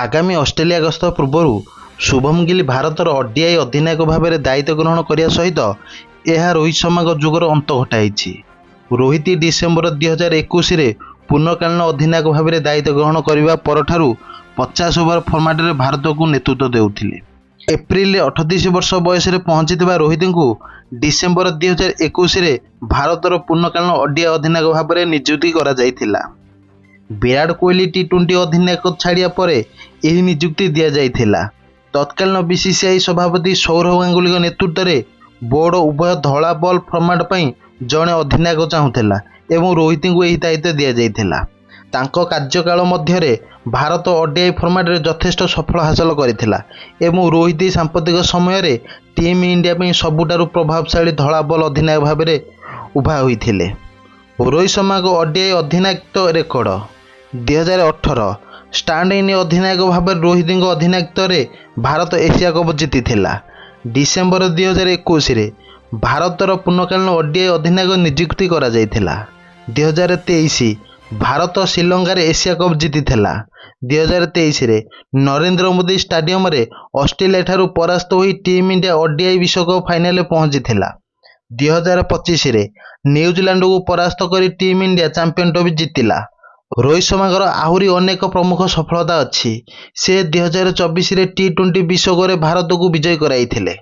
ଆଗାମୀ ଅଷ୍ଟ୍ରେଲିଆ ଗସ୍ତ ପୂର୍ବରୁ ଶୁଭମ ଗିଲ୍ ଭାରତର ଓଡିଆଇ ଅଧିନାୟକ ଭାବରେ ଦାୟିତ୍ୱ ଗ୍ରହଣ କରିବା ସହିତ ଏହା ରୋହିତ ଶର୍ମାଙ୍କ ଯୁଗର ଅନ୍ତ ଘଟାଇଛି। ରୋହିତ ଡିସେମ୍ବର 2021ରେ ପୂର୍ଣ୍ଣକାଳୀନ ଅଧିନାୟକ ଭାବରେ ଦାୟିତ୍ୱ ଗ୍ରହଣ କରିବା ପରଠାରୁ 50 ଓଭର ଫର୍ମାଟରେ ଭାରତକୁ ନେତୃତ୍ୱ ଦେଉଥିଲେ। ଏପ୍ରିଲରେ 38 ବର୍ଷ ବୟସରେ ପହଞ୍ଚିଥିବା ରୋହିତଙ୍କୁ ଡିସେମ୍ବର 2021ରେ ଭାରତର ପୂର୍ଣ୍ଣକାଳୀନ ଓଡିଆଇ ଅଧିନାୟକ ଭାବରେ ନିଯୁକ୍ତି କରାଯାଇଥିଲା। ବିରାଟ କୋହଲି ଟି20 ଅଧିନାୟକ ଛାଡ଼ିବା ପରେ ଏହି ନିଯୁକ୍ତି ଦିଆଯାଇଥିଲା। ତତ୍କାଳୀନ ବିସିସିଆଇ ସଭାପତି ସୌରଭ ଗାଙ୍ଗୁଲିଙ୍କ ନେତୃତ୍ୱରେ ବୋର୍ଡ ଉଭୟ ଧଳା ବଲ୍ ଫର୍ମାଟ ପାଇଁ ଜଣେ ଅଧିନାୟକ ଚାହୁଁଥିଲା ଏବଂ ରୋହିତଙ୍କୁ ଏହି ଦାୟିତ୍ୱ ଦିଆଯାଇଥିଲା। ତାଙ୍କ କାର୍ଯ୍ୟକାଳ ମଧ୍ୟରେ ଭାରତ ଓଡିଆଇ ଫର୍ମାଟରେ ଯଥେଷ୍ଟ ସଫଳ ହାସଲ କରିଥିଲା ଏବଂ ରୋହିତ ସାମ୍ପ୍ରତିକ ସମୟରେ ଟିମ୍ ଇଣ୍ଡିଆ ପାଇଁ ସବୁଠାରୁ ପ୍ରଭାବଶାଳୀ ଧଳା ବଲ୍ ଅଧିନାୟକ ଭାବରେ ଉଭା ହୋଇଥିଲେ। ରୋହିତ ଶର୍ମାଙ୍କ ଓଡିଆଇ ଅଧିନାୟକତ୍ୱ ରେକର୍ଡ 2018 ଷ୍ଟାଣ୍ଡ ଇନ୍ ଅଧିନାୟକ ଭାବରେ ରୋହିତଙ୍କ ଅଧିନାୟକତ୍ୱରେ ଭାରତ ଏସିଆ କପ୍ ଜିତିଥିଲା। ଡିସେମ୍ବର 2021ରେ ଭାରତର ପୂର୍ଣ୍ଣକାଳୀନ ଓଡିଆଇ ଅଧିନାୟକ ନିଯୁକ୍ତି କରାଯାଇଥିଲା। 2023 ଭାରତ ଶ୍ରୀଲଙ୍କାରେ ଏସିଆ କପ୍ ଜିତିଥିଲା। 2023ରେ ନରେନ୍ଦ୍ର ମୋଦି ଷ୍ଟାଡିୟମରେ ଅଷ୍ଟ୍ରେଲିଆଠାରୁ ପରାସ୍ତ ହୋଇ ଟିମ୍ ଇଣ୍ଡିଆ ଓଡିଆଇ ବିଶ୍ୱକପ୍ ଫାଇନାଲରେ ପହଞ୍ଚିଥିଲା। 2025ରେ ନ୍ୟୁଜିଲାଣ୍ଡକୁ ପରାସ୍ତ କରି ଟିମ୍ ଇଣ୍ଡିଆ ଚାମ୍ପିୟନ ଟ୍ରଫି ଜିତିଲା। ରୋହିତ ଶର୍ମାଙ୍କର ଆହୁରି ଅନେକ ପ୍ରମୁଖ ସଫଳତା ଅଛି। ସେ 2024ରେ ଟି20 ବିଶ୍ୱକପରେ ଭାରତକୁ ବିଜୟ କରାଇଥିଲେ।